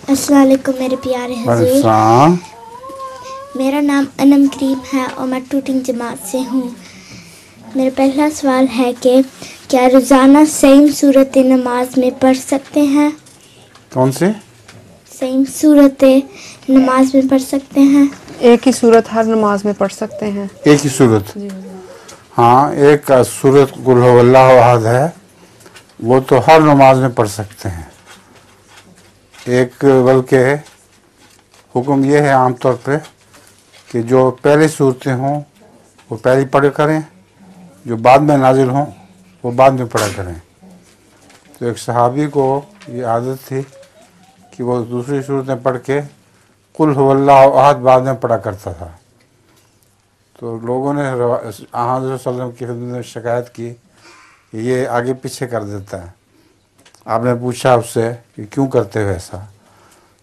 अस्सलाम वालेकुम मेरे प्यारे हुजूर। अस्सलाम। मेरा नाम अनम करीम है और मैं टूटिंग जमात से हूँ। मेरा पहला सवाल है कि क्या रोज़ाना सेम सूरत नमाज में पढ़ सकते हैं? कौन से? सेम सूरत नमाज में पढ़ सकते हैं? एक ही सूरत हर नमाज में पढ़ सकते हैं। एक ही सूरत? हाँ, एक सूरत कुल हुवल्लाहु अहद है, वो तो हर नमाज में पढ़ सकते हैं। एक बल्कि हुक्म ये है आम तौर पे कि जो पहले सूरतें हों वो पहले पढ़ा करें, जो बाद में नाजिल हों वो बाद में पढ़ा करें। तो एक सहाबी को ये आदत थी कि वो दूसरी सूरतें पढ़ के कुल हुवल्लाहु अहद बाद में पढ़ा करता था। तो लोगों ने हज़रत सल्लल्लाहु अलैहि वसल्लम की खिदमत में शिकायत की कि ये आगे पीछे कर देता है। आपने पूछा उससे कि क्यों करते हो ऐसा?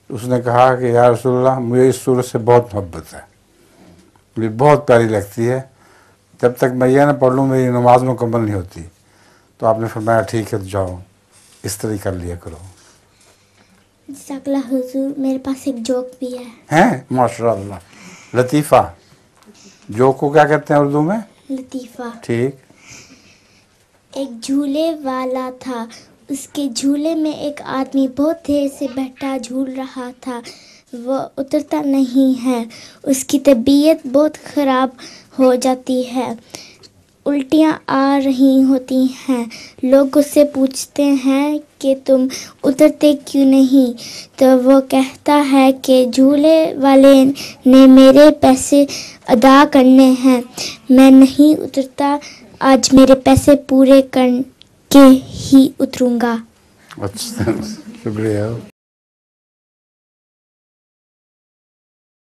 उसने कहा कि या रसूलल्लाह, मुझे इस सूरत से बहुत मोहब्बत है, मुझे बहुत प्यारी लगती है, जब तक मैं ये ना पढ़ लूँ मेरी नमाज मुकम्मल नहीं होती। तो आपने फरमाया ठीक है, तो जाओ इस तरह कर लिया करो। जज़ाकल्लाह हुजूर, मेरे पास एक जोक भी है। हैं? माशाअल्लाह, लतीफ़ा। जोक को क्या कहते हैं उर्दू में? लतीफ़ा। ठीक। एक झूले वाला था, उसके झूले में एक आदमी बहुत देर से बैठा झूल रहा था। वो उतरता नहीं है, उसकी तबीयत बहुत ख़राब हो जाती है, उल्टियाँ आ रही होती हैं। लोग उससे पूछते हैं कि तुम उतरते क्यों नहीं? तो वो कहता है कि झूले वाले ने मेरे पैसे अदा करने हैं, मैं नहीं उतरता, आज मेरे पैसे पूरे करके ही उतरूँगा। अच्छा, शुक्रिया।